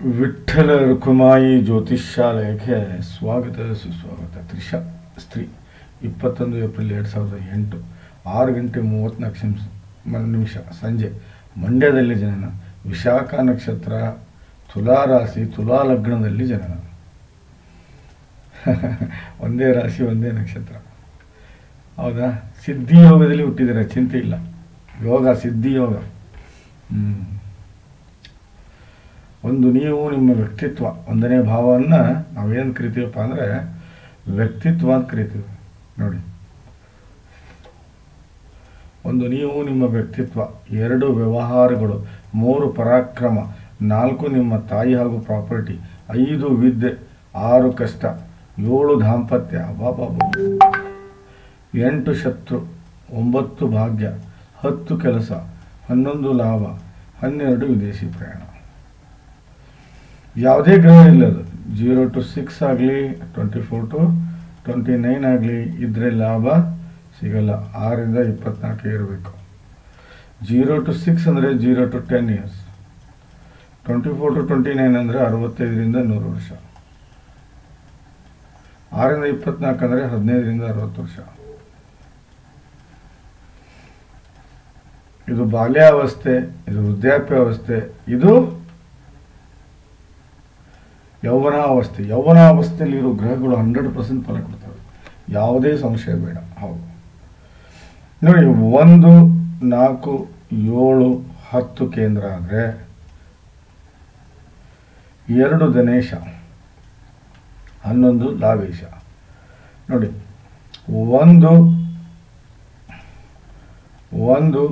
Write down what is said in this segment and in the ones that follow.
ವಿಠ್ಠಲ ರುಕುಮಾಯಿ ಜ್ಯೋತಿಷ್ಯಾಲಯಕ್ಕೆ ಸ್ವಾಗತ ಸುಸ್ವಾಗತ. ತ್ರಿಷಾ ಸ್ತ್ರೀ 21 ಏಪ್ರಿಲ್ 2008 6:34 ಸಂಜೆ ಮಂಡ್ಯದಲ್ಲಿ ಜನನ. ವಿಶಾಖ ನಕ್ಷತ್ರ, ತುಲಾ ರಾಶಿ, ತುಲಾ ಲಗ್ನದಲ್ಲಿ ಜನನ. ಒಂದೇ ರಾಶಿ ಒಂದೇ ನಕ್ಷತ್ರ. ಹೌದಾ? ಸಿದ್ಧಿಯೋಗದಲ್ಲಿ ಹುಟ್ಟಿದರೆ ಚಿಂತೆ ಇಲ್ಲ. ಯೋಗ ಸಿದ್ಧಿಯೋಗ. ಒಂದು ನೀವು ನಿಮ್ಮ ವ್ಯಕ್ತಿತ್ವ, ಒಂದನೇ ಭಾವವನ್ನು ನಾವೇನು ಕರಿತೀವಪ್ಪ ಅಂದರೆ ವ್ಯಕ್ತಿತ್ವ ಅಂತ ಕರಿತೀವಿ. ನೋಡಿ, ಒಂದು ನೀವು ನಿಮ್ಮ ವ್ಯಕ್ತಿತ್ವ, 2 ವ್ಯವಹಾರಗಳು, 3 ಪರಾಕ್ರಮ, 4 ನಿಮ್ಮ ತಾಯಿ ಹಾಗೂ ಪ್ರಾಪರ್ಟಿ, 5 ವಿದ್ಯೆ, 6 ಕಷ್ಟ, 7 ದಾಂಪತ್ಯ, 8 ಶತ್ರು, 9 ಭಾಗ್ಯ, 10 ಕೆಲಸ, 11 ಲಾಭ, 12 ವಿದೇಶಿ ಪ್ರಯಾಣ. ಯಾವುದೇ ಗ್ರಹ ಇಲ್ಲದು. 0 to 6 ಆಗಲಿ, 24 to 29 ಆಗಲಿ ಇದ್ರೆ ಲಾಭ ಸಿಗಲ್ಲ. 6ರಿಂದ 24 ಇರಬೇಕು. 0 to 6 ಅಂದರೆ 0 to 10 years. 24 to 29 ಅಂದರೆ 65ರಿಂದ 100 ವರ್ಷ. 6ರಿಂದ 24 ಅಂದರೆ 15ರಿಂದ 60 ವರ್ಷ. ಇದು ಬಾಲ್ಯಾವಸ್ಥೆ, ಇದು ವೃದ್ಧಾಪ್ಯಾವಸ್ಥೆ, ಇದು ಯೌವನಾವಸ್ಥೆ. ಯೌವನಾವಸ್ಥೆಯಲ್ಲಿರೋ ಗ್ರಹಗಳು 100% ಫಲ ಕೊಡ್ತವೆ, ಯಾವುದೇ ಸಂಶಯ ಬೇಡ. ಹೌದು ನೋಡಿ, 1, 4, 7, 10 ಕೇಂದ್ರ ಆದರೆ 2 ಧನೇಶ, 11 ಲಾಭೇಶ. ನೋಡಿ, 1, 5,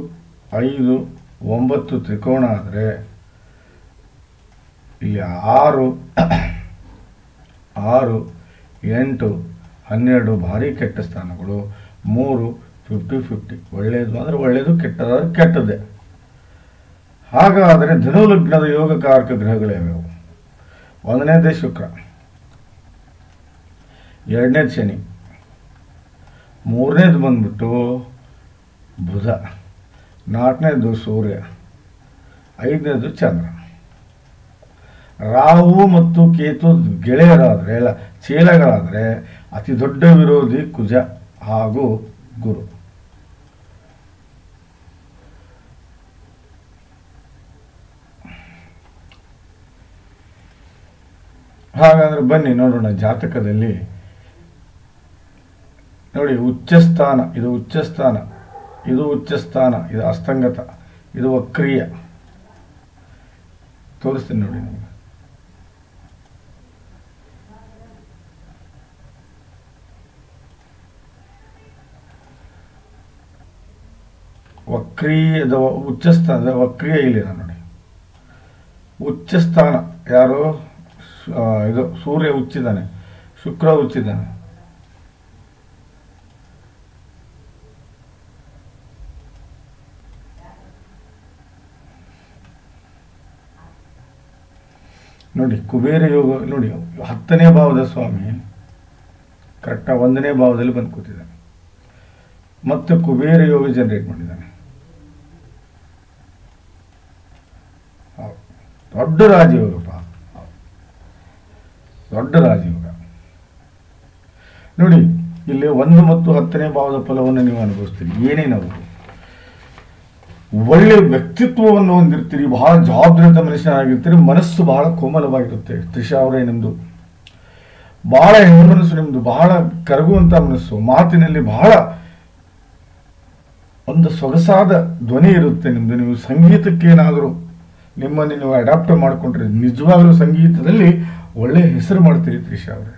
9 ತ್ರಿಕೋಣ ಆದರೆ ಇಲ್ಲಿ 6, 8, 12 ಭಾರಿ ಕೆಟ್ಟ ಸ್ಥಾನಗಳು. 3 50-50. ಒಳ್ಳೆಯದು ಅಂದರೆ ಒಳ್ಳೆಯದು, ಕೆಟ್ಟದಾದ್ರೆ ಕೆಟ್ಟದ್ದೇ. ಹಾಗಾದರೆ ಧನುಲಗ್ನದ ಯೋಗಕಾರಕ ಗ್ರಹಗಳ್ಯಾವ್ಯಾವು? 1ನೇದೇ ಶುಕ್ರ, 2ನೇದು ಶನಿ, 3ನೇದು ಬಂದ್ಬಿಟ್ಟು ಬುಧ, 4ನೇದು ಸೂರ್ಯ, 5ನೇದು ಚಂದ್ರ. ರಾಹು ಮತ್ತು ಕೇತು ಗೆಳೆಯರಾದರೆ, ಎಲ್ಲ ಚೇಲಗಳಾದರೆ ಅತಿ ದೊಡ್ಡ ವಿರೋಧಿ ಕುಜ ಹಾಗೂ ಗುರು. ಹಾಗಾದರೆ ಬನ್ನಿ ನೋಡೋಣ ಜಾತಕದಲ್ಲಿ. ನೋಡಿ, ಉಚ್ಚಸ್ಥಾನ, ಇದು ಉಚ್ಚಸ್ಥಾನ, ಇದು ಉಚ್ಚಸ್ಥಾನ, ಇದು ಅಸ್ತಂಗತ, ಇದು ವಕ್ರೀಯ. ತೋರಿಸ್ತೀನಿ ನೋಡಿ ನಿಮಗೆ. ವಕ್ರೀಯದ ಉಚ್ಚಸ್ಥಾನದ ವಕ್ರೀಯ ಇಲ್ಲಿದೆ ನೋಡಿ. ಉಚ್ಚಸ್ಥಾನ ಯಾರು? ಇದು ಸೂರ್ಯ ಉಚ್ಚಿದ್ದಾನೆ, ಶುಕ್ರ ಉಚ್ಚಿದ್ದಾನೆ. ನೋಡಿ, ಕುಬೇರ ಯೋಗ ನೋಡಿ, 10ನೇ ಭಾವದ ಸ್ವಾಮಿ ಕರೆಕ್ಟಾಗಿ 1ನೇ ಭಾವದಲ್ಲಿ ಬಂದು ಕೂತಿದ್ದಾನೆ. ಮತ್ತು ಕುಬೇರ ಯೋಗ ಜನರೇಟ್ ಮಾಡಿದ್ದಾನೆ. ದೊಡ್ಡ ರಾಜಯೋಗಪ್ಪ, ದೊಡ್ಡ ರಾಜಯೋಗ. ನೋಡಿ, ಇಲ್ಲಿ 1 ಮತ್ತು 10ನೇ ಭಾವದ ಫಲವನ್ನು ನೀವು ಅನುಭವಿಸ್ತೀರಿ. ಏನೇನವು? ಒಳ್ಳೆ ವ್ಯಕ್ತಿತ್ವವನ್ನು ಹೊಂದಿರ್ತೀರಿ, ಬಹಳ ಜವಾಬ್ದಾರಿತ ಮನುಷ್ಯನಾಗಿರ್ತೀರಿ, ಮನಸ್ಸು ಬಹಳ ಕೋಮಲವಾಗಿರುತ್ತೆ. ತ್ರಿಷಾ ಅವರೇ, ನಿಮ್ಮದು ಬಹಳ ಹೆಣ್ಣು ಮನಸ್ಸು, ನಿಮ್ಮದು ಬಹಳ ಕರಗುವಂಥ ಮನಸ್ಸು. ಮಾತಿನಲ್ಲಿ ಬಹಳ ಒಂದು ಸೊಗಸಾದ ಧ್ವನಿ ಇರುತ್ತೆ ನಿಮ್ಮದು. ನೀವು ಸಂಗೀತಕ್ಕೆ ಏನಾದರೂ ನಿಮ್ಮನ್ನು ನೀವು ಅಡಾಪ್ಟ್ ಮಾಡಿಕೊಂಡ್ರೆ ನಿಜವಾಗಲೂ ಸಂಗೀತದಲ್ಲಿ ಒಳ್ಳೆ ಹೆಸರು ಮಾಡ್ತೀರಿ ತ್ರಿಷಾ ಅವರೇ.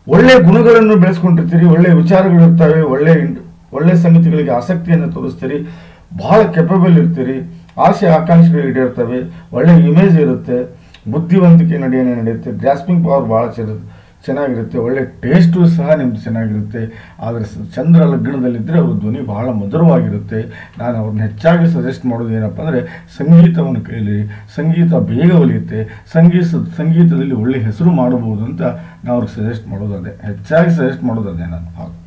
ಒಳ್ಳೆಯ ಗುಣಗಳನ್ನು ಬೆಳೆಸ್ಕೊಂಡಿರ್ತೀರಿ, ಒಳ್ಳೆಯ ವಿಚಾರಗಳಿರ್ತವೆ, ಒಳ್ಳೆ ಸಂಗತಿಗಳಿಗೆ ಆಸಕ್ತಿಯನ್ನು ತೋರಿಸ್ತೀರಿ, ಬಹಳ ಕೆಪಬಲ್ ಇರ್ತೀರಿ, ಆಸೆ ಆಕಾಂಕ್ಷೆಗಳು ಈಡೇರ್ತವೆ, ಒಳ್ಳೆ ಇಮೇಜ್ ಇರುತ್ತೆ, ಬುದ್ಧಿವಂತಿಕೆ ನಡೆಯುತ್ತೆ, ಗ್ರಾಸ್ಪಿಂಗ್ ಪವರ್ ಭಾಳ ಚೆನ್ನಾಗಿರುತ್ತೆ, ಒಳ್ಳೆ ಟೇಸ್ಟು ಸಹ ನಿಮ್ಮದು ಚೆನ್ನಾಗಿರುತ್ತೆ. ಆದರೆ ಚಂದ್ರ ಲಗ್ನದಲ್ಲಿದ್ದರೆ ಅವ್ರ ಧ್ವನಿ ಬಹಳ ಮಧುರವಾಗಿರುತ್ತೆ. ನಾನು ಅವ್ರನ್ನ ಹೆಚ್ಚಾಗಿ ಸಜೆಸ್ಟ್ ಮಾಡೋದು ಏನಪ್ಪ ಅಂದರೆ ಸಂಗೀತವನ್ನು ಕೇಳಿ, ಸಂಗೀತ ಬೇಗ ಒಲಿಯುತ್ತೆ, ಸಂಗೀತದಲ್ಲಿ ಒಳ್ಳೆ ಹೆಸರು ಮಾಡಬಹುದು ಅಂತ ನಾವು ಅವ್ರಿಗೆ ಸಜೆಸ್ಟ್ ಮಾಡೋದು ಅದೇ, ಹೆಚ್ಚಾಗಿ ಸಜೆಸ್ಟ್ ಮಾಡೋದು ಅದೇ ನಾನು. ಹೌದು,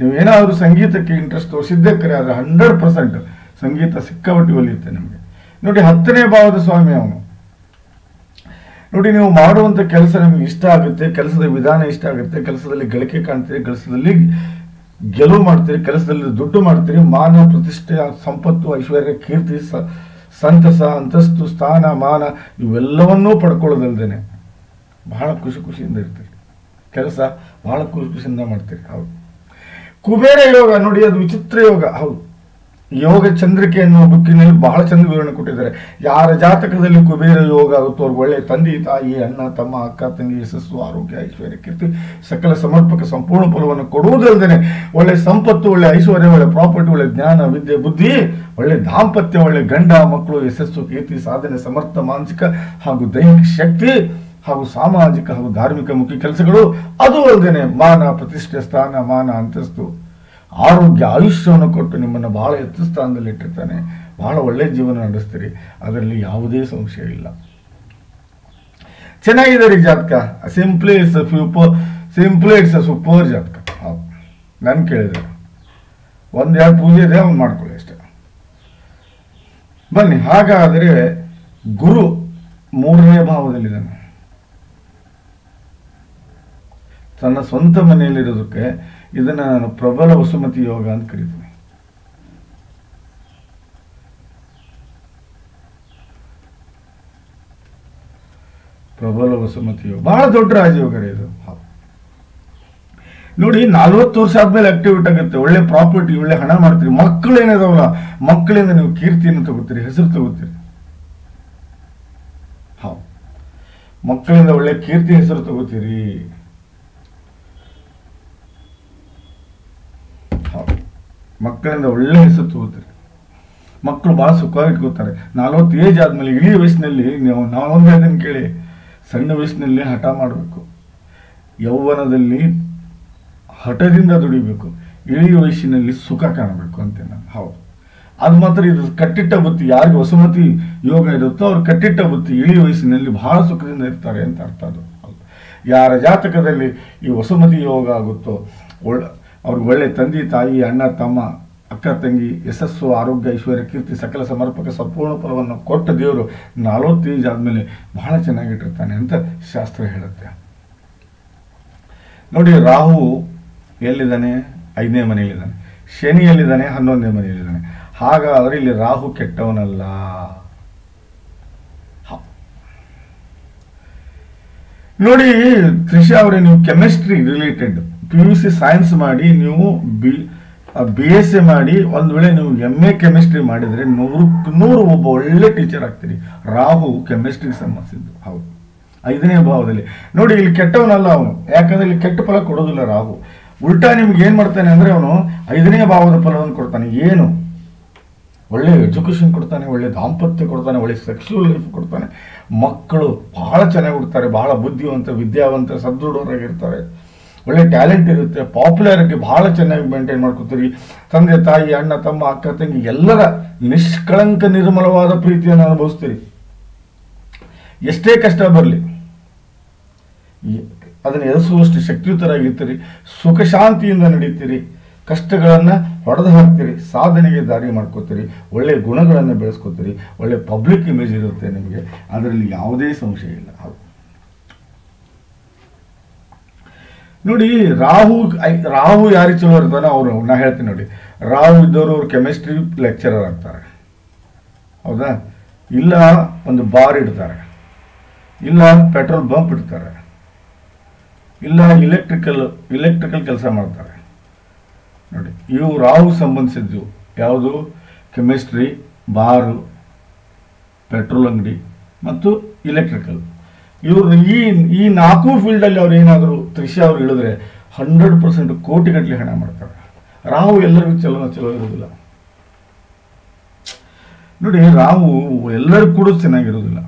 ನೀವೇನಾದರೂ ಸಂಗೀತಕ್ಕೆ ಇಂಟ್ರೆಸ್ಟ್ ತೋರಿಸಿದ್ದೇ ಕರೆ ಆದರೆ 100% ಸಂಗೀತ ಸಿಕ್ಕಾಪಟ್ಟಿ ಒಲಿಯುತ್ತೆ ನಿಮಗೆ. ನೋಡಿ 10ನೇ ಭಾವದ ಸ್ವಾಮಿ ಅವನು. ನೋಡಿ ನೀವು ಮಾಡುವಂಥ ಕೆಲಸ ನಿಮಗೆ ಇಷ್ಟ ಆಗುತ್ತೆ, ಕೆಲಸದ ವಿಧಾನ ಇಷ್ಟ ಆಗುತ್ತೆ, ಕೆಲಸದಲ್ಲಿ ಗಳಿಕೆ ಕಾಣ್ತೀರಿ, ಕೆಲಸದಲ್ಲಿ ಗೆಲುವು ಮಾಡ್ತೀರಿ, ಕೆಲಸದಲ್ಲಿ ದುಡ್ಡು ಮಾಡ್ತೀರಿ, ಮಾನ ಪ್ರತಿಷ್ಠೆ ಸಂಪತ್ತು ಐಶ್ವರ್ಯ ಕೀರ್ತಿ ಸಂತಸ ಅಂತಸ್ತು ಸ್ಥಾನ ಮಾನ ಇವೆಲ್ಲವನ್ನೂ ಪಡ್ಕೊಳ್ಳೋದಲ್ದೇನೆ ಬಹಳ ಖುಷಿಯಿಂದ ಇರ್ತೀರಿ, ಕೆಲಸ ಬಹಳ ಖುಷಿಯಿಂದ ಮಾಡ್ತೀರಿ. ಹೌದು. ಕುಬೇರ ಯೋಗ ನೋಡಿ, ಅದು ವಿಚಿತ್ರ ಯೋಗ. ಹೌದು. ಯೋಗ ಚಂದ್ರಿಕೆ ಅನ್ನುವ ಬುಕ್ಕಿನಲ್ಲಿ ಬಹಳ ಚಂದ ವಿವರಣೆ ಕೊಟ್ಟಿದ್ದಾರೆ. ಯಾರ ಜಾತಕದಲ್ಲಿ ಕುಬೇರ ಯೋಗ ಆಗುತ್ತೋ ಅವ್ರಿಗೆ ಒಳ್ಳೆ ತಂದೆ ತಾಯಿ ಅಣ್ಣ ತಮ್ಮ ಅಕ್ಕ ತಂಗಿ ಯಶಸ್ಸು ಆರೋಗ್ಯ ಐಶ್ವರ್ಯ ಕೀರ್ತಿ ಸಕಲ ಸಮರ್ಪಕ ಸಂಪೂರ್ಣ ಫಲವನ್ನು ಕೊಡುವುದಲ್ಲದೆ ಒಳ್ಳೆ ಸಂಪತ್ತು, ಒಳ್ಳೆ ಐಶ್ವರ್ಯ, ಒಳ್ಳೆ ಪ್ರಾಪರ್ಟಿ, ಒಳ್ಳೆ ಜ್ಞಾನ ವಿದ್ಯೆ ಬುದ್ಧಿ, ಒಳ್ಳೆ ದಾಂಪತ್ಯ, ಒಳ್ಳೆ ಗಂಡ ಮಕ್ಕಳು, ಯಶಸ್ಸು ಕೀರ್ತಿ ಸಾಧನೆ ಸಮರ್ಥ ಮಾನಸಿಕ ಹಾಗೂ ದೈಹಿಕ ಶಕ್ತಿ ಹಾಗೂ ಸಾಮಾಜಿಕ ಹಾಗೂ ಧಾರ್ಮಿಕ ಮುಖ್ಯ ಕೆಲಸಗಳು, ಅದು ಅಲ್ಲದೆ ಮಾನ ಪ್ರತಿಷ್ಠೆ ಸ್ಥಾನ ಮಾನ ಅಂತಸ್ತು ಆರೋಗ್ಯ ಆಯುಷ್ಯವನ್ನು ಕೊಟ್ಟು ನಿಮ್ಮನ್ನು ಬಹಳ ಎತ್ತು ಸ್ಥಾನದಲ್ಲಿ ಇಟ್ಟಿರ್ತಾನೆ. ಬಹಳ ಒಳ್ಳೆ ಜೀವನ ನಡೆಸ್ತೀರಿ, ಅದರಲ್ಲಿ ಯಾವುದೇ ಸಂಶಯ ಇಲ್ಲ. ಚೆನ್ನಾಗಿದೆ ರೀ ಜಾತಕ. ಸಿಂಪ್ಲಿ ಇಟ್ಸ್ ಅ ಸೂಪರ್ ಜಾತಕ. ಹೌದು, ನಾನು ಕೇಳಿದೆ. 1-2 ಪೂಜೆ ಇದೆ, ಅವ್ನು ಮಾಡ್ಕೊಳ್ಳಿ ಅಷ್ಟೇ. ಬನ್ನಿ, ಹಾಗಾದರೆ ಗುರು 3ನೇ ಭಾವದಲ್ಲಿದ್ದಾನೆ. ತನ್ನ ಸ್ವಂತ ಮನೆಯಲ್ಲಿರೋದಕ್ಕೆ ಇದನ್ನ ನಾನು ಪ್ರಬಲ ವಸುಮತಿ ಯೋಗ ಅಂತ ಕರೀತೀನಿ. ಪ್ರಬಲ ವಸುಮತಿ ಯೋಗ ಬಹಳ ದೊಡ್ಡ ರಾಜಯೋಗ ಇದು. ನೋಡಿ, 40 ವರ್ಷ ಆದ್ಮೇಲೆ ಆಕ್ಟಿವೇಟ್ ಆಗುತ್ತೆ. ಒಳ್ಳೆ ಪ್ರಾಪರ್ಟಿ, ಒಳ್ಳೆ ಹಣ ಮಾಡ್ತೀರಿ. ಮಕ್ಕಳು ಏನಿದಾವಲ್ಲ, ಮಕ್ಕಳಿಂದ ನೀವು ಕೀರ್ತಿಯನ್ನು ತಗೋತೀರಿ, ಹೆಸರು ತಗೋತೀರಿ. ಹೌದು, ಮಕ್ಕಳಿಂದ ಒಳ್ಳೆ ಕೀರ್ತಿ ಹೆಸರು ತಗೋತೀರಿ. ಮಕ್ಕಳಿಂದ ಒಳ್ಳೆ ಹೆಸರು ತಗೋತಾರೆ. ಮಕ್ಕಳು ಬಹಳ ಸುಖವಾಗಿ ಇಟ್ಕೋತಾರೆ. 40 ಏಜ್ ಆದ್ಮೇಲೆ ಇಳಿಯ ವಯಸ್ಸಿನಲ್ಲಿ ನಾವೊಂದು ಅದನ್ನು ಕೇಳಿ, ಸಣ್ಣ ವಯಸ್ಸಿನಲ್ಲಿ ಹಠ ಮಾಡಬೇಕು, ಯೌವನದಲ್ಲಿ ಹಠದಿಂದ ದುಡಿಬೇಕು, ಇಳಿಯ ವಯಸ್ಸಿನಲ್ಲಿ ಸುಖ ಕಾಣಬೇಕು ಅಂತ ನಾನು. ಹೌದು, ಅದು ಮಾತ್ರ ಇದು ಕಟ್ಟಿಟ್ಟ ಬುತ್ತಿ. ಯಾರಿಗೆ ವಸುಮತಿ ಯೋಗ ಇರುತ್ತೋ ಅವ್ರು ಕಟ್ಟಿಟ್ಟ ಬುತ್ತಿ, ಇಳಿಯ ವಯಸ್ಸಿನಲ್ಲಿ ಬಹಳ ಸುಖದಿಂದ ಇರ್ತಾರೆ ಅಂತ ಅರ್ಥ. ಅದು ಹೌದು. ಯಾರ ಜಾತಕದಲ್ಲಿ ಈ ವಸುಮತಿ ಯೋಗ ಆಗುತ್ತೋ ಅವ್ರಿಗೆ ಒಳ್ಳೆ ತಂದೆ ತಾಯಿ ಅಣ್ಣ ತಮ್ಮ ಅಕ್ಕ ತಂಗಿ ಯಶಸ್ಸು ಆರೋಗ್ಯ ಐಶ್ವರ್ಯ ಕೀರ್ತಿ ಸಕಲ ಸಮರ್ಪಕ ಸಂಪೂರ್ಣ ಫಲವನ್ನು ಕೊಟ್ಟ ದೇವರು 40 ಏಜ್ ಆದಮೇಲೆ ಬಹಳ ಚೆನ್ನಾಗಿಟ್ಟಿರ್ತಾನೆ ಅಂತ ಶಾಸ್ತ್ರ ಹೇಳುತ್ತೆ. ನೋಡಿ, ರಾಹು ಎಲ್ಲಿದ್ದಾನೆ? 5ನೇ ಮನೆಯಲ್ಲಿದ್ದಾನೆ. ಶನಿ ಎಲ್ಲಿದ್ದಾನೆ? 11ನೇ ಮನೆಯಲ್ಲಿದ್ದಾನೆ. ಹಾಗಾದರೆ ಇಲ್ಲಿ ರಾಹು ಕೆಟ್ಟವನಲ್ಲ. ನೋಡಿ ತ್ರಿಷಾ ಅವರೇ, ನೀವು ಕೆಮಿಸ್ಟ್ರಿ ರಿಲೇಟೆಡ್ PUC ಸೈನ್ಸ್ ಮಾಡಿ ನೀವು BSc ಮಾಡಿ ಒಂದು ವೇಳೆ ನೀವು MA ಕೆಮಿಸ್ಟ್ರಿ ಮಾಡಿದರೆ 100 ಒಬ್ಬ ಒಳ್ಳೆ ಟೀಚರ್ ಆಗ್ತೀರಿ. ರಾಹು ಕೆಮಿಸ್ಟ್ರಿಗೆ ಸಂಬಂಧಿಸಿದ್ದು. ಹೌದು, 5ನೇ ಭಾವದಲ್ಲಿ. ನೋಡಿ, ಇಲ್ಲಿ ಕೆಟ್ಟವನಲ್ಲ ಅವನು, ಯಾಕಂದ್ರೆ ಇಲ್ಲಿ ಕೆಟ್ಟ ಫಲ ಕೊಡೋದಿಲ್ಲ ರಾಹು. ಉಲ್ಟಾ ನಿಮ್ಗೆ ಏನ್ ಮಾಡ್ತಾನೆ ಅಂದ್ರೆ ಅವನು 5ನೇ ಭಾವದ ಫಲವನ್ನು ಕೊಡ್ತಾನೆ. ಏನು? ಒಳ್ಳೆ ಎಜುಕೇಶನ್ ಕೊಡ್ತಾನೆ, ಒಳ್ಳೆ ದಾಂಪತ್ಯ ಕೊಡ್ತಾನೆ, ಒಳ್ಳೆ ಸೆಕ್ಸುವಲ್ ಲೈಫ್ ಕೊಡ್ತಾನೆ. ಮಕ್ಕಳು ಬಹಳ ಚೆನ್ನಾಗಿ ಹುಡ್ತಾರೆ, ಬಹಳ ಬುದ್ಧಿವಂತ ವಿದ್ಯಾವಂತ ಸದೃಢರಾಗಿರ್ತಾರೆ, ಒಳ್ಳೆ ಟ್ಯಾಲೆಂಟ್ ಇರುತ್ತೆ, ಪಾಪ್ಯುಲಾರಿಟಿ ಬಹಳ ಚೆನ್ನಾಗಿ ಮೇಂಟೈನ್ ಮಾಡ್ಕೊತೀರಿ. ತಂದೆ ತಾಯಿ ಅಣ್ಣ ತಮ್ಮ ಅಕ್ಕ ತಂಗಿ ಎಲ್ಲರ ನಿಷ್ಕಳಂಕ ನಿರ್ಮಲವಾದ ಪ್ರೀತಿಯನ್ನು ಅನುಭವಿಸ್ತೀರಿ. ಎಷ್ಟೇ ಕಷ್ಟ ಬರಲಿ ಅದನ್ನು ಎದುರಿಸುವಷ್ಟು ಶಕ್ತಿಯುತರಾಗಿರ್ತೀರಿ. ಸುಖ ಶಾಂತಿಯಿಂದ ನಡೀತೀರಿ. ಕಷ್ಟಗಳನ್ನು ಹೊಡೆದು ಹಾಕ್ತೀರಿ, ಸಾಧನೆಗೆ ದಾರಿ ಮಾಡ್ಕೋತೀರಿ, ಒಳ್ಳೆ ಗುಣಗಳನ್ನು ಬೆಳೆಸ್ಕೋತೀರಿ, ಒಳ್ಳೆ ಪಬ್ಲಿಕ್ ಇಮೇಜ್ ಇರುತ್ತೆ ನಿಮಗೆ, ಅದರಲ್ಲಿ ಯಾವುದೇ ಸಂಶಯ ಇಲ್ಲ. ನೋಡಿ, ರಾಹು ಯಾರಿಗೆ ಚಲೋ ಇರ್ತಾನೋ ಅವರು, ನಾ ಹೇಳ್ತೀನಿ ನೋಡಿ, ರಾಹು ಇದ್ದವರು ಅವ್ರು ಕೆಮಿಸ್ಟ್ರಿ ಲೆಕ್ಚರರ್ ಆಗ್ತಾರೆ. ಹೌದಾ? ಇಲ್ಲ ಒಂದು ಬಾರ್ ಇಡ್ತಾರೆ, ಇಲ್ಲ ಪೆಟ್ರೋಲ್ ಬಂಪ್ ಇಡ್ತಾರೆ, ಇಲ್ಲ ಇಲೆಕ್ಟ್ರಿಕಲ್ ಕೆಲಸ ಮಾಡ್ತಾರೆ. ನೋಡಿ, ಇವು ರಾಹು ಸಂಬಂಧಿಸಿದ್ದು ಯಾವುದು? ಕೆಮಿಸ್ಟ್ರಿ, ಬಾರು, ಪೆಟ್ರೋಲ್ ಅಂಗಡಿ ಮತ್ತು ಇಲೆಕ್ಟ್ರಿಕಲ್. ಇವರು ಈ 4 ಫೀಲ್ಡಲ್ಲಿ ಅವ್ರು ಏನಾದರೂ ತ್ರಿಷಾ ಅವ್ರು ಹೇಳಿದ್ರೆ 100% ಕೋಟಿಗಟ್ಟಲೆ ಹಣ ಮಾಡ್ತಾರೆ. ರಾಹು ಎಲ್ಲರಿಗೂ ಚಲೋ ಇರೋದಿಲ್ಲ. ನೋಡಿ, ರಾಹು ಎಲ್ಲರಿಗೂ ಕೂಡ ಚೆನ್ನಾಗಿರೋದಿಲ್ಲ.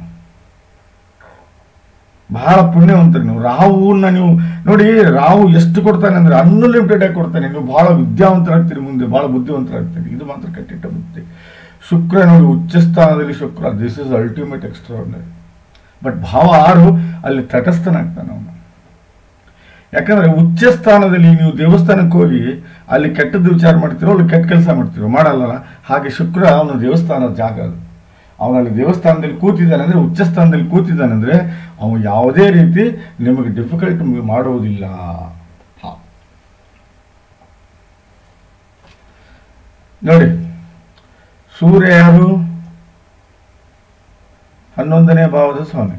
ಬಹಳ ಪುಣ್ಯವಂತರು ನೀವು. ರಾಹುನ ನೀವು ನೋಡಿ, ರಾಹು ಎಷ್ಟು ಕೊಡ್ತಾನೆ ಅಂದ್ರೆ ಅನ್ಲಿಮಿಟೆಡ್ ಆಗಿ ಕೊಡ್ತಾನೆ. ನೀವು ಬಹಳ ವಿದ್ಯಾವಂತರಾಗ್ತೀರಿ, ಮುಂದೆ ಬಹಳ ಬುದ್ಧಿವಂತರಾಗ್ತೀರಿ. ಇದು ಮಾತ್ರ ಕಟ್ಟಿಟ್ಟ ಬುದ್ಧಿ. ಶುಕ್ರ ನೋಡಿ, ಉಚ್ಚ ಸ್ಥಾನದಲ್ಲಿ ಶುಕ್ರ, this is ultimate extraordinary. But ಭಾವ 6 ಅಲ್ಲಿ ತಟಸ್ಥನಾಗ್ತಾನೆ ಅವನು. ಯಾಕಂದ್ರೆ ಉಚ್ಚ ಸ್ಥಾನದಲ್ಲಿ ನೀವು ದೇವಸ್ಥಾನಕ್ಕೆ ಹೋಗಿ ಅಲ್ಲಿ ಕೆಟ್ಟದ್ದು ವಿಚಾರ ಮಾಡ್ತಿರೋ, ಅಲ್ಲಿ ಕೆಟ್ಟ ಕೆಲಸ ಮಾಡ್ತಿರೋ ಮಾಡಲ್ಲ. ಹಾಗೆ ಶುಕ್ರ ಅವನ ದೇವಸ್ಥಾನದ ಜಾಗ ಅದು. ಅವನಲ್ಲಿ ದೇವಸ್ಥಾನದಲ್ಲಿ ಕೂತಿದ್ದಾನೆ ಅಂದರೆ, ಉಚ್ಚ ಸ್ಥಾನದಲ್ಲಿ ಕೂತಿದ್ದಾನೆ ಅಂದರೆ ಅವನು ಯಾವುದೇ ರೀತಿ ನಿಮಗೆ ಡಿಫಿಕಲ್ಟ್ ಮಾಡುವುದಿಲ್ಲ. ನೋಡಿ, ಸೂರ್ಯ ಯಾರು? 11ನೇ ಭಾವದ ಸ್ವಾಮಿ.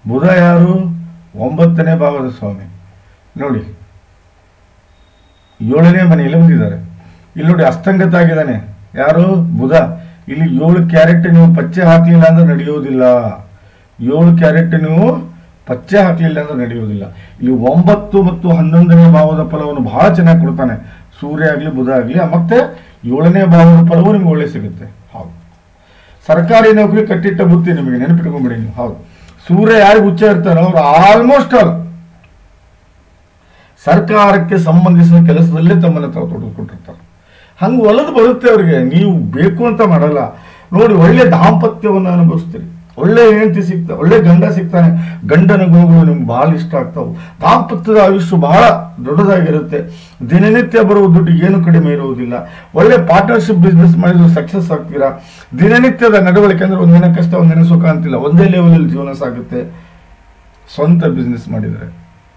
ಬುಧ ಯಾರು? 9ನೇ ಭಾವದ ಸ್ವಾಮಿ. ನೋಡಿ, 7ನೇ ಮನೆಯಲ್ಲಿ ಬಂದಿದ್ದಾರೆ. ಇಲ್ಲಿ ನೋಡಿ, ಅಸ್ತಂಗತ ಆಗಿದ್ದಾನೆ. ಯಾರು? ಬುಧ. ಇಲ್ಲಿ 7 ಕ್ಯಾರೆಟ್ ನೀವು ಪಚ್ಚೆ ಹಾಕಲಿಲ್ಲ ಅಂದ್ರೆ ನಡೆಯುವುದಿಲ್ಲ. 7 ಕ್ಯಾರೆಟ್ ನೀವು ಪಚ್ಚೆ ಹಾಕಲಿಲ್ಲ ಅಂದ್ರೆ ನಡೆಯುವುದಿಲ್ಲ. ಇಲ್ಲಿ 9 ಮತ್ತು 11ನೇ ಭಾವದ ಫಲವನ್ನು ಬಹಳ ಚೆನ್ನಾಗಿ ಕೊಡ್ತಾನೆ, ಸೂರ್ಯ ಆಗಲಿ ಬುಧ ಆಗಲಿ. ಮತ್ತೆ 7ನೇ ಭಾವದ ಫಲವು ನಿಮ್ಗೆ ಒಳ್ಳೆ ಸಿಗುತ್ತೆ. ಹೌದು, ಸರ್ಕಾರಿ ನೌಕರಿ ಕಟ್ಟಿಟ್ಟ ಬುತ್ತಿ, ನಿಮಗೆ ನೆನಪಿಟ್ಕೊಂಡ್ಬಿಡಿ ನೀವು. ಹೌದು, ಸೂರ್ಯ ಯಾರಿಗೆ ಉಚ್ಚ ಇರ್ತಾರೋ ಅವರು ಆಲ್ಮೋಸ್ಟ್ ಆಲ್ ಸರ್ಕಾರಕ್ಕೆ ಸಂಬಂಧಿಸಿದ ಕೆಲಸದಲ್ಲೇ ತಮ್ಮನ್ನು ತಾವು ತೊಡಗಿಕೊಂಡಿರ್ತಾರೆ. ಹಂಗೆ ಒಲದು ಬರುತ್ತೆ ಅವರಿಗೆ, ನೀವು ಬೇಕು ಅಂತ ಮಾಡಲ್ಲ. ನೋಡಿ, ಒಳ್ಳೆ ದಾಂಪತ್ಯವನ್ನು ಅನುಭವಿಸ್ತೀರಿ, ಒಳ್ಳೆ ಹೆಂಡತಿ ಸಿಗ್ತಾ, ಒಳ್ಳೆ ಗಂಡ ಸಿಗ್ತಾನೆ, ಗಂಡನ ಗುಣಗಳು ನಿಮ್ಗೆ ಬಹಳ ಇಷ್ಟ ಆಗ್ತಾವೆ. ದಾಂಪತ್ಯದ ಆಯುಷ್ಯ ಬಹಳ ದೊಡ್ಡದಾಗಿರುತ್ತೆ. ದಿನನಿತ್ಯ ಬರುವ ದುಡ್ಡು ಏನು ಕಡಿಮೆ ಇರುವುದಿಲ್ಲ. ಒಳ್ಳೆ ಪಾರ್ಟ್ನರ್ಶಿಪ್ ಬಿಸ್ನೆಸ್ ಮಾಡಿದ್ರೆ ಸಕ್ಸಸ್ ಆಗ್ತೀರಾ. ದಿನನಿತ್ಯದ ನಡವಳಿಕೆ ಅಂದರೆ ಒಂದಿನ ಕಷ್ಟ ಒಂದಿನ ಸುಖ ಅಂತಿಲ್ಲ, ಒಂದೇ ಲೆವೆಲಲ್ಲಿ ಜೀವನ ಸಾಗುತ್ತೆ. ಸ್ವಂತ ಬಿಸ್ನೆಸ್ ಮಾಡಿದರೆ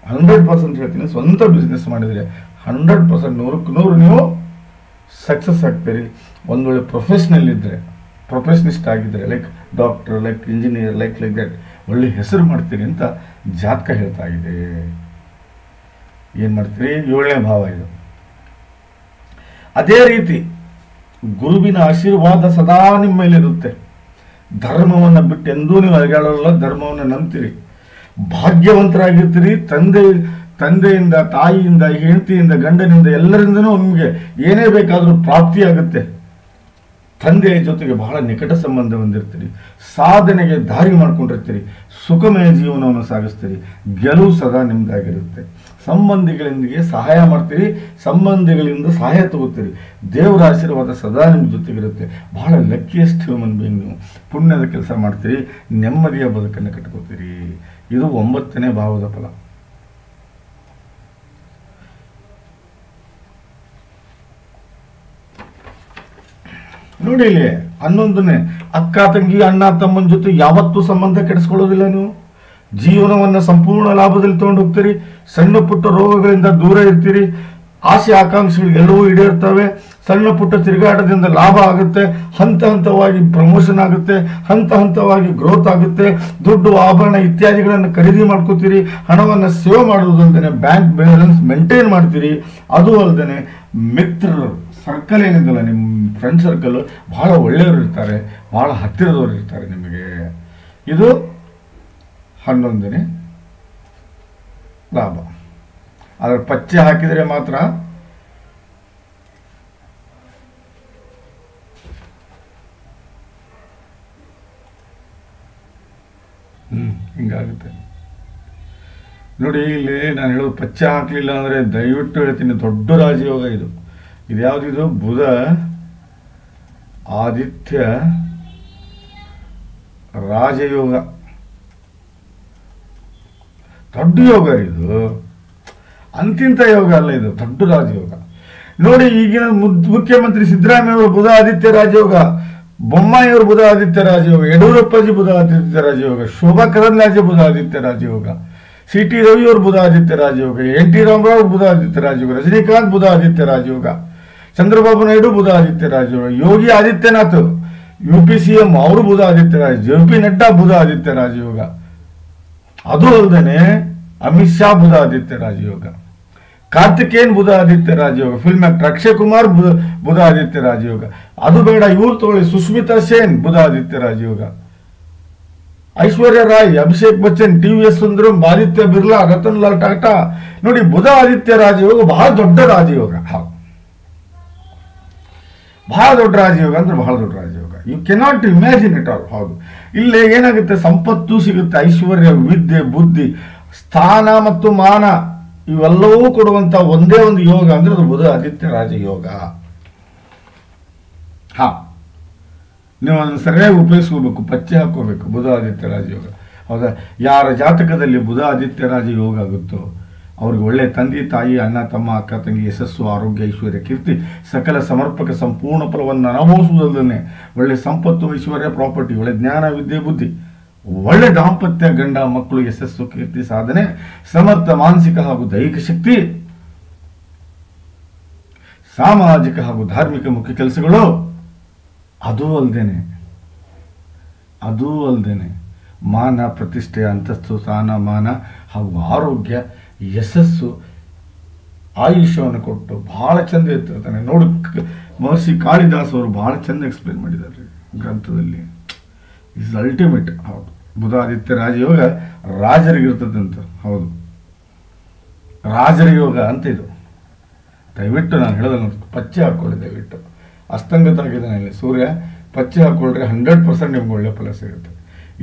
100% ಹೇಳ್ತೀನಿ, ಸ್ವಂತ ಬಿಸ್ನೆಸ್ ಮಾಡಿದರೆ 100% 100ಕ್ಕೆ 100 ನೀವು ಸಕ್ಸಸ್ ಆಗ್ತೀರಿ. ಒಂದೊಳ್ಳೆ ಪ್ರೊಫೆಷನಲ್ ಇದ್ದರೆ, ಪ್ರೊಫೆಷನಿಸ್ಟ್ ಆಗಿದ್ದರೆ, like doctor, like engineer, like that, ಒಳ್ಳೆ ಹೆಸರು ಮಾಡ್ತೀರಿ ಅಂತ ಜಾತಕ ಹೇಳ್ತಾ ಇದೆ. ಏನು ಮಾಡ್ತೀರಿ? 7ನೇ ಭಾವ ಇದು. ಅದೇ ರೀತಿ ಗುರುವಿನ ಆಶೀರ್ವಾದ ಸದಾ ನಿಮ್ಮ ಮೇಲಿರುತ್ತೆ. ಧರ್ಮವನ್ನು ಬಿಟ್ಟು ಎಂದೂ ನೀವು ಅಲಗಾಡಲ್ಲ, ಧರ್ಮವನ್ನು ನಂಬ್ತೀರಿ, ಭಾಗ್ಯವಂತರಾಗಿರ್ತೀರಿ. ತಂದೆಯಿಂದ, ತಾಯಿಯಿಂದ, ಹೆಂಡತಿಯಿಂದ, ಗಂಡನಿಂದ, ಎಲ್ಲರಿಂದನೂ ನಿಮಗೆ ಏನೇ ಬೇಕಾದರೂ ಪ್ರಾಪ್ತಿಯಾಗುತ್ತೆ. ತಂದೆಯ ಜೊತೆಗೆ ಬಹಳ ನಿಕಟ ಸಂಬಂಧ ಹೊಂದಿರ್ತೀರಿ. ಸಾಧನೆಗೆ ದಾರಿ ಮಾಡ್ಕೊಂಡಿರ್ತೀರಿ. ಸುಖಮಯ ಜೀವನವನ್ನು ಸಾಗಿಸ್ತೀರಿ. ಗೆಲುವು ಸದಾ ನಿಮ್ದಾಗಿರುತ್ತೆ. ಸಂಬಂಧಿಗಳೊಂದಿಗೆ ಸಹಾಯ ಮಾಡ್ತೀರಿ, ಸಂಬಂಧಿಗಳಿಂದ ಸಹಾಯ ತಗೋತೀರಿ. ದೇವರ ಆಶೀರ್ವಾದ ಸದಾ ನಿಮ್ಮ ಜೊತೆಗಿರುತ್ತೆ. ಬಹಳ ಲಕ್ಕಿಯೆಸ್ಟ್ ಹ್ಯೂಮನ್ ಬೀಯಿಂಗ್ ನೀವು. ಪುಣ್ಯದ ಕೆಲಸ ಮಾಡ್ತೀರಿ, ನೆಮ್ಮದಿಯ ಬದುಕನ್ನು ಕಟ್ಕೋತೀರಿ. ಇದು 9ನೇ ಭಾವದ ಫಲ. ನೋಡಿ, ಇಲ್ಲಿ 11ನೇ, ಅಕ್ಕ ತಂಗಿ, ಅಣ್ಣ ತಮ್ಮನ ಜೊತೆ ಯಾವತ್ತೂ ಸಂಬಂಧ ಕೆಡಿಸ್ಕೊಳ್ಳೋದಿಲ್ಲ. ನೀವು ಜೀವನವನ್ನು ಸಂಪೂರ್ಣ ಲಾಭದಲ್ಲಿ ತಗೊಂಡು ಹೋಗ್ತೀರಿ. ಸಣ್ಣ ಪುಟ್ಟ ರೋಗಗಳಿಂದ ದೂರ ಇರ್ತೀರಿ. ಆಸೆ ಆಕಾಂಕ್ಷೆಗಳು ಎಲ್ಲವೂ ಈಡೇರ್ತವೆ. ಸಣ್ಣ ಪುಟ್ಟ ತಿರುಗಾಟದಿಂದ ಲಾಭ ಆಗುತ್ತೆ. ಹಂತ ಹಂತವಾಗಿ ಪ್ರಮೋಷನ್ ಆಗುತ್ತೆ, ಹಂತ ಹಂತವಾಗಿ ಗ್ರೋತ್ ಆಗುತ್ತೆ. ದುಡ್ಡು, ಆಭರಣ ಇತ್ಯಾದಿಗಳನ್ನು ಖರೀದಿ ಮಾಡ್ಕೋತೀರಿ. ಹಣವನ್ನು ಸೇವ್ ಮಾಡುವುದಲ್ಲದೆ ಬ್ಯಾಂಕ್ ಬ್ಯಾಲೆನ್ಸ್ ಮೇಂಟೈನ್ ಮಾಡ್ತೀರಿ. ಅದು ಅಲ್ಲದೆ ಮಿತ್ರರು ಸರ್ಕಲ್ ಏನಿದಲ್ಲ, ನಿಮ್ಮ ಫ್ರೆಂಡ್ ಸರ್ಕಲ್ ಬಹಳ ಒಳ್ಳೆಯವರು ಇರ್ತಾರೆ, ಬಹಳ ಹತ್ತಿರದವರು ಇರ್ತಾರೆ ನಿಮಗೆ. ಇದು 11ನೇ ಲಾಭ. ಅದರ ಪಚ್ಚೆ ಹಾಕಿದರೆ ಮಾತ್ರ ಹಿಂಗಾಗುತ್ತೆ. ನೋಡಿ, ಇಲ್ಲಿ ನಾನು ಹೇಳೋದು ಪಚ್ಚೆ ಹಾಕಲಿಲ್ಲ ಅಂದರೆ ದಯವಿಟ್ಟು ಹೇಳ್ತೀನಿ, ದೊಡ್ಡ ರಾಜಯೋಗ ಇದು. ಇದ್ಯಾವುದಿದು? ಬುಧ ಆದಿತ್ಯ ರಾಜಯೋಗ. ದೊಡ್ಡ ಯೋಗ ಇದು, ಅಂತಿಂತ ಯೋಗ ಅಲ್ಲ, ಇದು ದೊಡ್ಡ ರಾಜಯೋಗ. ನೋಡಿ, ಈಗಿನ ಮುಖ್ಯಮಂತ್ರಿ ಸಿದ್ದರಾಮಯ್ಯವರು ಬುಧ ಆದಿತ್ಯ ರಾಜಯೋಗ, ಬೊಮ್ಮಾಯಿಯವರು ಬುಧ ಆದಿತ್ಯ ರಾಜಯೋಗ, ಯಡಿಯೂರಪ್ಪಾಜಿ ಬುಧ ಆದಿತ್ಯ ರಾಜಯೋಗ, ಶೋಭಾ ಕರಂದ್ಲಾಜೆ ಬುಧ ಆದಿತ್ಯ ರಾಜಯೋಗ, ಸಿ ಟಿ ರವಿಯವರು ಬುಧ ಆದಿತ್ಯ ರಾಜಯೋಗ, ಎನ್ ಟಿ ರಾಮರಾವ್ ಬುಧ ಆದಿತ್ಯ ರಾಜಯೋಗ, ರಜನಿಕಾಂತ್ ಬುಧ ಆದಿತ್ಯ ರಾಜಯೋಗ, ಚಂದ್ರಬಾಬು ನಾಯ್ಡು ಬುಧ ಆದಿತ್ಯ ರಾಜಯೋಗ, ಯೋಗಿ ಆದಿತ್ಯನಾಥ್ UP CM ಅವರು ಬುಧ ಆದಿತ್ಯ ರಾಜ, JP ನಡ್ಡಾ ಬುಧ ಆದಿತ್ಯ ರಾಜಯೋಗ. ಅದು ಅಲ್ಲದೆ ಅಮಿತ್ ಶಾ ಬುಧ ಆದಿತ್ಯ ರಾಜಯೋಗ, ಕಾರ್ತಿಕೇಯನ್ ಬುಧ ಆದಿತ್ಯ ರಾಜಯೋಗ, ಫಿಲ್ಮ್ ಆಕ್ಟರ್ ಅಕ್ಷಯ್ ಕುಮಾರ್ ಬುಧ ಆದಿತ್ಯ ರಾಜಯೋಗ. ಅದು ಬೇಡ, ಇವ್ರು ತಗೊಳ್ಳಿ, ಸುಸ್ಮಿತಾ ಸೇನ್ ಬುಧ ಆದಿತ್ಯ ರಾಜಯೋಗ, ಐಶ್ವರ್ಯ ರಾಯ್, ಅಭಿಷೇಕ್ ಬಚ್ಚನ್, TVS ಸುಂದರಂ, ಆದಿತ್ಯ ಬಿರ್ಲಾ, ರತನ್ ಲಾಲ್ ಟಾಟಾ. ನೋಡಿ, ಬುಧ ಆದಿತ್ಯ ರಾಜಯೋಗ ಬಹಳ ದೊಡ್ಡ ರಾಜಯೋಗ. ಬಹಳ ದೊಡ್ಡ ರಾಜಯೋಗ ಅಂದ್ರೆ ಬಹಳ ದೊಡ್ಡ ರಾಜಯೋಗ. You cannot imagine it all. ಹೌದು, ಇಲ್ಲಿ ಏನಾಗುತ್ತೆ, ಸಂಪತ್ತು ಸಿಗುತ್ತೆ, ಐಶ್ವರ್ಯ, ವಿದ್ಯೆ, ಬುದ್ಧಿ, ಸ್ಥಾನ ಮತ್ತು ಮಾನ ಇವೆಲ್ಲವೂ ಕೊಡುವಂತ ಒಂದೇ ಒಂದು ಯೋಗ ಅಂದ್ರೆ ಅದು ಬುಧ ಆದಿತ್ಯ ರಾಜಯೋಗ. ನೀವು ಅದನ್ನು ಸರಿಯಾಗಿ ಉಪಯೋಗಿಸ್ಕೋಬೇಕು, ಪಚ್ಚೆ ಹಾಕೋಬೇಕು. ಬುಧ ಆದಿತ್ಯ ರಾಜಯೋಗ. ಹೌದಾ? ಯಾರ ಜಾತಕದಲ್ಲಿ ಬುಧ ಆದಿತ್ಯ ರಾಜಯೋಗ ಆಗುತ್ತೋ ಅವ್ರಿಗೆ ಒಳ್ಳೆ ತಂದೆ ತಾಯಿ ಅಣ್ಣ ತಮ್ಮ ಅಕ್ಕ ತಂಗಿ ಯಶಸ್ಸು ಆರೋಗ್ಯ ಐಶ್ವರ್ಯ ಕೀರ್ತಿ ಸಕಲ ಸಮರ್ಪಕ ಸಂಪೂರ್ಣ ಫಲವನ್ನು ಅನುಭವಿಸುವುದಲ್ಲದೆ ಒಳ್ಳೆ ಸಂಪತ್ತು ಐಶ್ವರ್ಯ ಪ್ರಾಪರ್ಟಿ ಒಳ್ಳೆ ಜ್ಞಾನ ವಿದ್ಯೆ ಬುದ್ಧಿ ಒಳ್ಳೆ ದಾಂಪತ್ಯ ಗಂಡ ಮಕ್ಕಳು ಯಶಸ್ಸು ಕೀರ್ತಿ ಸಾಧನೆ ಸಮರ್ಥ ಮಾನಸಿಕ ಹಾಗೂ ದೈಹಿಕ ಶಕ್ತಿ ಸಾಮಾಜಿಕ ಹಾಗೂ ಧಾರ್ಮಿಕ ಮುಖ್ಯ ಕೆಲಸಗಳು ಅದೂ ಅಲ್ಲದೇನೆ ಮಾನ ಪ್ರತಿಷ್ಠೆ ಅಂತಸ್ತು ಸ್ಥಾನಮಾನ ಹಾಗೂ ಆರೋಗ್ಯ ಯಶಸ್ಸು ಆಯುಷ್ಯವನ್ನು ಕೊಟ್ಟು ಬಹಳ ಚಂದ ಇರ್ತಿರ್ತಾನೆ ನೋಡಿ. ಮಹರ್ಷಿ ಕಾಳಿದಾಸ್ ಅವರು ಬಹಳ ಚಂದ ಎಕ್ಸ್ಪ್ಲೇನ್ ಮಾಡಿದ್ದಾರೆ ಗ್ರಂಥದಲ್ಲಿ. Is ultimate. ಹೌದು, ಬುಧಾದಿತ್ಯ ರಾಜಯೋಗ ರಾಜರಿಗಿರ್ತದಂತ. ಹೌದು, ರಾಜರಿಯೋಗ ಅಂತ ಇದು. ದಯವಿಟ್ಟು ನಾನು ಹೇಳೋದಲ್ಲ, ಪಚ್ಚೆ ಹಾಕೊಳ್ಳಿ ದಯವಿಟ್ಟು. ಅಸ್ತಂಗತ ಆಗಿದ್ದಾನೆ ಇಲ್ಲಿ ಸೂರ್ಯ, ಪಚ್ಚೆ ಹಾಕೊಳ್ರೆ 100% ನಿಮ್ಗೆ ಒಳ್ಳೆ ಫಲ ಸಿಗುತ್ತೆ.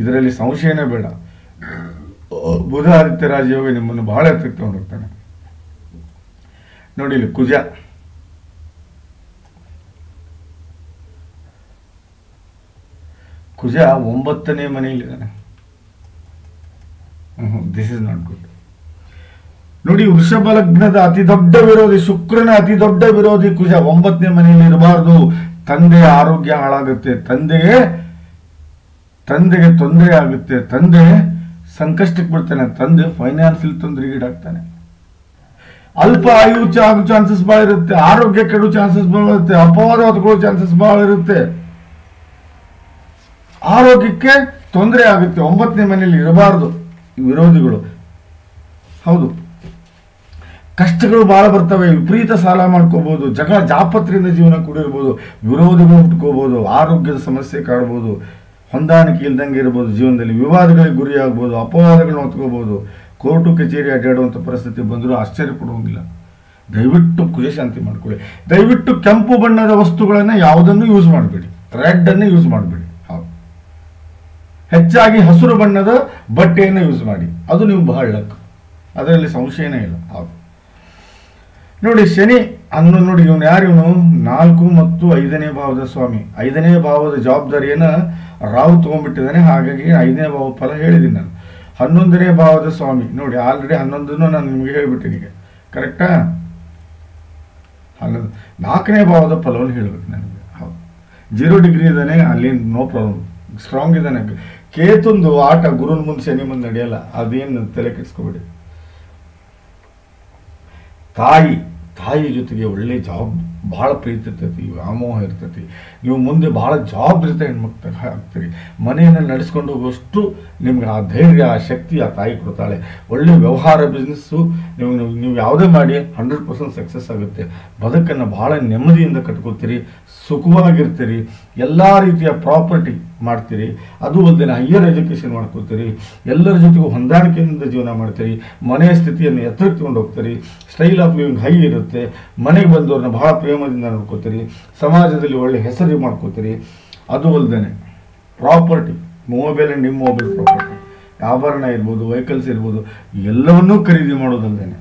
ಇದರಲ್ಲಿ ಸಂಶಯನೇ ಬೇಡ. ಬುಧ ಆದಿತ್ಯ ರಾಜಯೋಗ ನಿಮ್ಮನ್ನು ಬಹಳ ಎತ್ತಕ್ಕೆ ತಗೊಂಡು ಹೋಗ್ತಾನೆ. ನೋಡಿ ಇಲ್ಲಿ ಕುಜ, ಕುಜ 9ನೇ ಮನೆಯಲ್ಲಿದ್ದಾನೆ. This is not good. ನೋಡಿ, ವೃಷಭ ಲಗ್ನದ ಅತಿ ದೊಡ್ಡ ವಿರೋಧಿ ಶುಕ್ರನ ಅತಿ ದೊಡ್ಡ ವಿರೋಧಿ ಕುಜ 9ನೇ ಮನೆಯಲ್ಲಿ ಇರಬಾರ್ದು. ತಂದೆಯ ಆರೋಗ್ಯ ಹಾಳಾಗುತ್ತೆ, ತಂದೆಗೆ ತೊಂದರೆ ಆಗುತ್ತೆ, ತಂದೆ ಸಂಕಷ್ಟಕ್ಕೆ ಬಿಡ್ತಾನೆ, ತಂದೆ ಫೈನಾನ್ಷಿಯಲ್ ತೊಂದರೆಗೀಡಾಗ್ತಾನೆ. ಅಲ್ಪ ಆಯು ಆಗೋ ಚಾನ್ಸಸ್ ಬಹಳ ಇರುತ್ತೆ, ಆರೋಗ್ಯ ಕೆಡೋ ಚಾನ್ಸಸ್ ಬಹಳ ಇರುತ್ತೆ, ಅಪವಾದ ಹೊತ್ಕೊಳ್ಳೋ ಚಾನ್ಸಸ್ ಬಹಳ ಇರುತ್ತೆ, ಆರೋಗ್ಯಕ್ಕೆ ತೊಂದರೆ ಆಗುತ್ತೆ. 9ನೇ ಮನೆಯಲ್ಲಿ ಇರಬಾರ್ದು ವಿರೋಧಿಗಳು. ಹೌದು, ಕಷ್ಟಗಳು ಬಹಳ ಬರ್ತವೆ, ವಿಪರೀತ ಸಾಲ ಮಾಡ್ಕೋಬಹುದು, ಜಗಳ ಜಾಪತ್ರೆಯಿಂದ ಜೀವನ ಕೂಡಿರ್ಬೋದು, ವಿರೋಧಿಗಳು ಹುಟ್ಕೋಬಹುದು, ಆರೋಗ್ಯದ ಸಮಸ್ಯೆ ಕಾಡ್ಬೋದು, ಹೊಂದಾಣಿಕೆ ಇಲ್ದಂಗೆ ಇರ್ಬೋದು, ಜೀವನದಲ್ಲಿ ವಿವಾದಗಳಿಗೆ ಗುರಿಯಾಗ್ಬೋದು, ಅಪವಾದಗಳನ್ನ ಹೊತ್ಕೋಬಹುದು, ಕೋರ್ಟು ಕಚೇರಿ ಅಡ್ಡಾಡುವಂಥ ಪರಿಸ್ಥಿತಿ ಬಂದರೂ ಆಶ್ಚರ್ಯ ಪಡುವಂಗಿಲ್ಲ. ದಯವಿಟ್ಟು ಕುಜಶಾಂತಿ ಮಾಡ್ಕೊಳ್ಳಿ. ದಯವಿಟ್ಟು ಕೆಂಪು ಬಣ್ಣದ ವಸ್ತುಗಳನ್ನು ಯಾವುದನ್ನು ಯೂಸ್ ಮಾಡಬೇಡಿ, ರೆಡ್ ಅನ್ನು ಯೂಸ್ ಮಾಡಬೇಡಿ. ಹೌದು, ಹೆಚ್ಚಾಗಿ ಹಸಿರು ಬಣ್ಣದ ಬಟ್ಟೆಯನ್ನು ಯೂಸ್ ಮಾಡಿ, ಅದು ನೀವು ಬಹಳ ಲಕ್, ಅದರಲ್ಲಿ ಸಂಶಯನೇ ಇಲ್ಲ. ಹೌದು, ನೋಡಿ ಶನಿ ಅನ್ನು ನೋಡಿ, ಇವನು ಯಾರು? ಇವನು 4 ಮತ್ತು 5ನೇ ಭಾವದ ಸ್ವಾಮಿ. 5ನೇ ಭಾವದ ಜವಾಬ್ದಾರಿಯನ್ನು ರಾಹು ತಗೊಂಡ್ಬಿಟ್ಟಿದ್ದಾನೆ. ಹಾಗಾಗಿ 5ನೇ ಭಾವ ಫಲ ಹೇಳಿದ್ದೀನಿ ನಾನು. 11ನೇ ಭಾವದ ಸ್ವಾಮಿ ನೋಡಿ, ಆಲ್ರೆಡಿ 11 ನಾನು ನಿಮಗೆ ಹೇಳಿಬಿಟ್ಟಿನಿ. ಈಗ ಕರೆಕ್ಟಾ? 4ನೇ ಭಾವದ ಫಲವನ್ನು ಹೇಳಬೇಕು ನನಗೆ. ಹೌದು, 0 ಡಿಗ್ರಿ ಇದ್ದಾನೆ, ಅಲ್ಲಿ ನೋ ಪ್ರಾಬ್ಲಮ್, ಸ್ಟ್ರಾಂಗ್ ಇದ್ದಾನೆ. ಕೇತುಂದು ಆಟ ಗುರುನ್ ಮುಂದೆ ಶನಿ ಮುಂದೆ ನಡೆಯಲ್ಲ, ಅದೇನು ತಲೆ ಕೆಡಿಸ್ಕೋಬೇಡಿ. ತಾಯಿ ಜೊತೆಗೆ ಒಳ್ಳೆ ಜಾಬ್, ಬಹಳ ಪ್ರೀತಿ ಇರ್ತೈತಿ, ವ್ಯಾಮೋಹ ಇರ್ತೈತಿ. ನೀವು ಮುಂದೆ ಬಹಳ ಜವಾಬ್ದಾರಿತ ಹೆಣ್ಮಕ್ಳು ಆಗ್ತೀರಿ. ಮನೆಯನ್ನು ನಡೆಸ್ಕೊಂಡು ಹೋಗೋಷ್ಟು ನಿಮ್ಗೆ ಆ ಧೈರ್ಯ, ಆ ಶಕ್ತಿ ಆ ತಾಯಿ ಕೊಡ್ತಾಳೆ. ಒಳ್ಳೆ ವ್ಯವಹಾರ ಬಿಸ್ನೆಸ್ಸು ನೀವು ಯಾವುದೇ ಮಾಡಿ 100% ಸಕ್ಸಸ್ ಆಗುತ್ತೆ. ಬದುಕನ್ನು ಬಹಳ ನೆಮ್ಮದಿಯಿಂದ ಕಟ್ಕೋತೀರಿ, ಸುಖವಾಗಿರ್ತೀರಿ, ಎಲ್ಲ ರೀತಿಯ ಪ್ರಾಪರ್ಟಿ ಮಾಡ್ತೀರಿ. ಅದು ಅಲ್ಲದೆ ಹೈಯರ್ ಎಜುಕೇಷನ್ ಮಾಡ್ಕೋತೀರಿ, ಎಲ್ಲರ ಜೊತೆಗೂ ಹೊಂದಾಣಿಕೆಯಿಂದ ಜೀವನ ಮಾಡ್ತೀರಿ, ಮನೆಯ ಸ್ಥಿತಿಯನ್ನು ಎತ್ತರಕ್ಕೆ ತಗೊಂಡು ಹೋಗ್ತೀರಿ, ಸ್ಟೈಲ್ ಆಫ್ ಲಿವಿಂಗ್ ಹೈ ಇರುತ್ತೆ, ಮನೆಗೆ ಬಂದವ್ರನ್ನ ಬಹಳ ಪ್ರೇಮದಿಂದ ನೋಡ್ಕೋತೀರಿ, ಸಮಾಜದಲ್ಲಿ ಒಳ್ಳೆ ಹೆಸರು ಮಾಡ್ಕೋತೀರಿ. ಅದು ಅಲ್ಲದೆ ಪ್ರಾಪರ್ಟಿ, ಮೊಬೈಲ್ ನಿಮ್ಮ ಮೊಬೈಲ್ ಪ್ರಾಪರ್ಟಿ, ಆಭರಣ ಇರ್ಬೋದು, ವೆಹಿಕಲ್ಸ್ ಇರ್ಬೋದು, ಎಲ್ಲವನ್ನೂ ಖರೀದಿ ಮಾಡೋದಲ್ದೇನೆ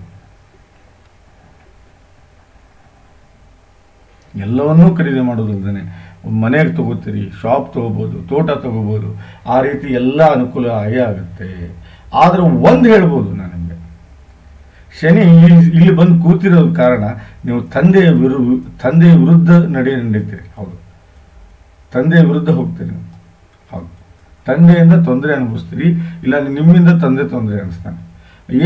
ಮನೆಗೆ ತಗೋತೀರಿ, ಶಾಪ್ ತಗೋಬೋದು, ತೋಟ ತಗೋಬೋದು, ಆ ರೀತಿ ಎಲ್ಲ ಅನುಕೂಲ ಆಗೇ ಆಗುತ್ತೆ. ಆದ್ರೆ ಒಂದು ಹೇಳ್ಬೋದು ನಾನು ನಿಮಗೆ, ಶನಿ ಇಲ್ಲಿ ಬಂದು ಕೂತಿರೋದ ಕಾರಣ ನೀವು ತಂದೆಯ ವಿರುದ್ಧ ನಡೀತೀರಿ. ಹೌದು, ತಂದೆಯ ವಿರುದ್ಧ ಹೋಗ್ತೀರಿ ನೀವು. ಹೌದು, ತಂದೆಯಿಂದ ತೊಂದರೆ ಅನುಭವಿಸ್ತೀರಿ, ಇಲ್ಲ ನಿಮ್ಮಿಂದ ತಂದೆ ತೊಂದರೆ ಅನಿಸ್ತಾನೆ.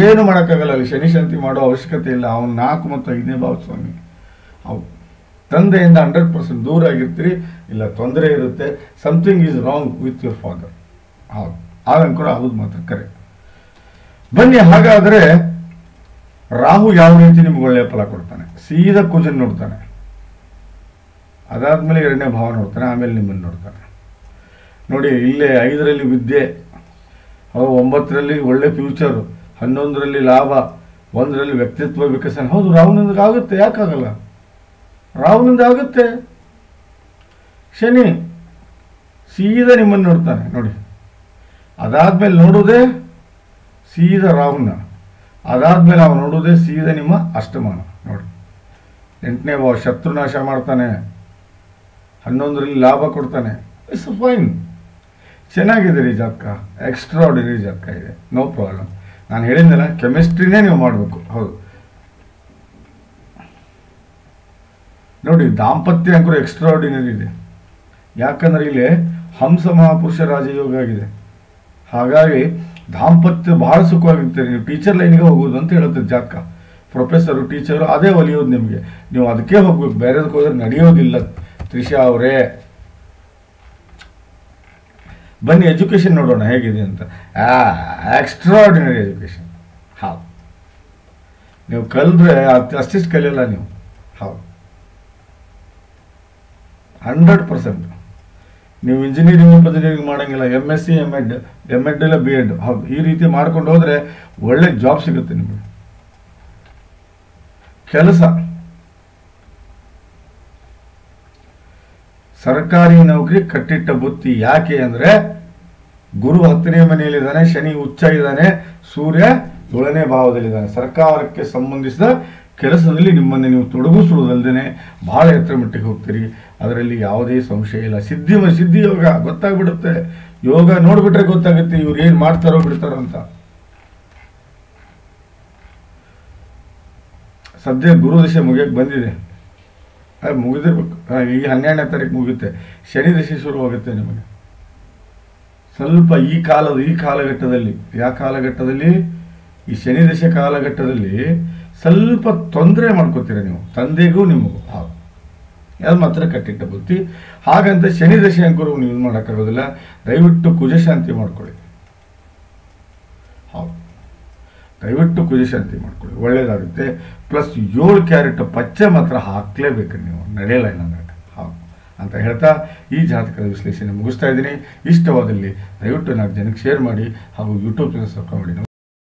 ಏನು ಮಾಡೋಕ್ಕಾಗಲ್ಲ, ಅಲ್ಲಿ ಶನಿ ಶಾಂತಿ ಮಾಡೋ ಅವಶ್ಯಕತೆ ಇಲ್ಲ. ಅವನು 4 ಮತ್ತು 5ನೇ ಭಾವ ಸ್ವಾಮಿ. ಹೌದು, ತಂದೆಯಿಂದ 100% ದೂರ ಆಗಿರ್ತೀರಿ, ಇಲ್ಲ ತೊಂದರೆ ಇರುತ್ತೆ. Something is wrong with your father. ಹೌದು, ಆಗಂಕೂರ ಹೌದು ಮಾತ್ರ ಕರೆ. ಬನ್ನಿ, ಹಾಗಾದರೆ ರಾಹು ಯಾವ ರೀತಿ ನಿಮ್ಗೆ ಒಳ್ಳೆಯ ಫಲ ಕೊಡ್ತಾನೆ? ಸೀದಾ ಕುಜನ್ ನೋಡ್ತಾನೆ, ಅದಾದ್ಮೇಲೆ 2ನೇ ಭಾವ ನೋಡ್ತಾನೆ, ಆಮೇಲೆ ನಿಮ್ಮನ್ನು ನೋಡ್ತಾನೆ. ನೋಡಿ, ಇಲ್ಲೇ 5ರಲ್ಲಿ ವಿದ್ಯೆ, 9ರಲ್ಲಿ ಒಳ್ಳೆ ಫ್ಯೂಚರು, 11ರಲ್ಲಿ ಲಾಭ, 1ರಲ್ಲಿ ವ್ಯಕ್ತಿತ್ವ ವಿಕಸನ. ಹೌದು, ರಾಹುನಿಂದ ಆಗುತ್ತೆ, ಯಾಕಾಗಲ್ಲ? ರಾಹುನಿಂದ ಆಗುತ್ತೆ. ಶನಿ ಸೀದಾ ನಿಮ್ಮನ್ನು ನೋಡ್ತಾನೆ ನೋಡಿ, ಅದಾದ್ಮೇಲೆ ನೋಡೋದೇ ಸೀದಾ ರಾಹುನ, ಅದಾದ್ಮೇಲೆ ಅವನು ನೋಡೋದೇ ಸೀದಾ ನಿಮ್ಮ ಅಷ್ಟಮಾನ. ನೋಡಿ, 8ನೇ ಭಾವ ಶತ್ರುನಾಶ ಮಾಡ್ತಾನೆ, 11ರಲ್ಲಿ ಲಾಭ ಕೊಡ್ತಾನೆ. ಇಟ್ಸ್ ಫೈನ್, ಚೆನ್ನಾಗಿದೆ ರೀ ಜಾತಕ, ಎಕ್ಸ್ಟ್ರಾ ಆರ್ಡಿನರಿ ಜಾತಕ ಇದೆ, ನೋ ಪ್ರಾಬ್ಲಮ್. ನಾನು ಹೇಳಿದ್ನಲ್ಲ, ಕೆಮಿಸ್ಟ್ರಿನೇ ನೀವು ಮಾಡಬೇಕು. ಹೌದು ನೋಡಿ, ದಾಂಪತ್ಯ ಅಂಕರು ಎಕ್ಸ್ಟ್ರಾಆರ್ಡಿನರಿ ಇದೆ. ಯಾಕಂದ್ರೆ ಇಲ್ಲಿ ಹಂಸ ಮಹಾಪುರುಷ ರಾಜಯೋಗ ಆಗಿದೆ. ಹಾಗಾಗಿ ದಾಂಪತ್ಯ ಬಹಳ ಸುಖವಾಗಿರ್ತೀರಿ. ನೀವು ಟೀಚರ್ ಲೈನ್ಗೆ ಹೋಗೋದು ಅಂತ ಹೇಳುತ್ತೆ ಜಾತಕ. ಪ್ರೊಫೆಸರು, ಟೀಚರು ಅದೇ ಒಲಿಯೋದು ನಿಮಗೆ. ನೀವು ಅದಕ್ಕೆ ಹೋಗ್ಬೇಕು, ಬೇರೆದಕ್ಕೆ ಹೋದ್ರೆ ನಡೆಯೋದಿಲ್ಲ. ತ್ರಿಷಾ ಅವರೇ, ಬನ್ನಿ ಎಜುಕೇಷನ್ ನೋಡೋಣ ಹೇಗಿದೆ ಅಂತ. Extraordinary education. ಹೌದು, ನೀವು ಕಲಿದ್ರೆ ಅಷ್ಟಿಷ್ಟು ಕಲಿಯಲ್ಲ ನೀವು. ಹೌದು, 100%. ನೀವು ಇಂಜಿನಿಯರಿಂಗ್ ಮಾಡಂಗಿಲ್ಲ, MSc M.Ed ಇಲ್ಲ B.Ed. ಹೌದು, ಈ ರೀತಿ ಮಾಡ್ಕೊಂಡು ಹೋದ್ರೆ ಒಳ್ಳೆ ಜಾಬ್ ಸಿಗುತ್ತೆ ನಿಮಗೆ. ಕೆಲಸ, ಸರ್ಕಾರಿ ನೌಕರಿ ಕಟ್ಟಿಟ್ಟ ಬುತ್ತಿ. ಯಾಕೆ ಅಂದ್ರೆ ಗುರು 10ನೇ ಮನೆಯಲ್ಲಿದ್ದಾನೆ, ಶನಿ ಉಚ್ಚ ಇದ್ದಾನೆ, ಸೂರ್ಯ 7ನೇ ಭಾವದಲ್ಲಿದ್ದಾನೆ. ಸರ್ಕಾರಕ್ಕೆ ಸಂಬಂಧಿಸಿದ ಕೆಲಸದಲ್ಲಿ ನಿಮ್ಮನ್ನು ನೀವು ತೊಡಗಿಸುವುದಲ್ಲದೆ ಬಹಳ ಎತ್ತರ ಮಟ್ಟಿಗೆ ಹೋಗ್ತೀರಿ. ಅದರಲ್ಲಿ ಯಾವುದೇ ಸಂಶಯ ಇಲ್ಲ. ಸಿದ್ಧಿ ಯೋಗ ಗೊತ್ತಾಗ್ಬಿಡುತ್ತೆ. ಯೋಗ ನೋಡ್ಬಿಟ್ರೆ ಗೊತ್ತಾಗುತ್ತೆ ಇವ್ರು ಏನ್ ಮಾಡ್ತಾರೋ ಬಿಡ್ತಾರೋ ಅಂತ. ಸದ್ಯ ಗುರು ದಶೆ ಮುಗಿಯಕ್ಕೆ ಬಂದಿದೆ, ಮುಗಿದಿರ್ಬೇಕು. ಈಗ 12ನೇ ತಾರೀಕು ಮುಗುತ್ತೆ. ಶನಿ ದಶೆ ಶುರುವಾಗುತ್ತೆ ನಿಮಗೆ. ಸ್ವಲ್ಪ ಈ ಕಾಲಘಟ್ಟದಲ್ಲಿ, ಈ ಶನಿ ದಶೆ ಕಾಲಘಟ್ಟದಲ್ಲಿ ಸ್ವಲ್ಪ ತೊಂದರೆ ಮಾಡ್ಕೋತೀರ ನೀವು, ತಂದೆಗೂ ನಿಮಗೂ. ಹೌದು, ಅದು ಮಾತ್ರ ಕಟ್ಟಿಟ್ಟ ಬುತ್ತಿ. ಹಾಗಂತ ಶನಿ ದಶೆ ಅಂಕರು ನೀವು ಮಾಡೋಕ್ಕಾಗೋದಿಲ್ಲ. ದಯವಿಟ್ಟು ಕುಜಶಾಂತಿ ಮಾಡ್ಕೊಳ್ಳಿ. ಹೌದು, ದಯವಿಟ್ಟು ಕುಜಶಾಂತಿ ಮಾಡ್ಕೊಳ್ಳಿ, ಒಳ್ಳೇದಾಗುತ್ತೆ. ಪ್ಲಸ್ 7 ಕ್ಯಾರೆಟ್ ಪಚ್ಚೆ ಮಾತ್ರ ಹಾಕ್ಲೇಬೇಕು ನೀವು, ನಡೆಯಲ್ಲ ಇಲ್ಲಾಂದ್ರೆ. ಹೌದು ಅಂತ ಹೇಳ್ತಾ ಈ ಜಾತಕದ ವಿಶ್ಲೇಷಣೆ ಮುಗಿಸ್ತಾ ಇದ್ದೀನಿ. ಇಷ್ಟವಾದಲ್ಲಿ ದಯವಿಟ್ಟು 4 ಜನಕ್ಕೆ ಶೇರ್ ಮಾಡಿ ಹಾಗೂ ಯೂಟ್ಯೂಬ್ ಚಾನಲ್ ಸಬ್ಸ್ಕ್ರೈಬ್ ಮಾಡಿ.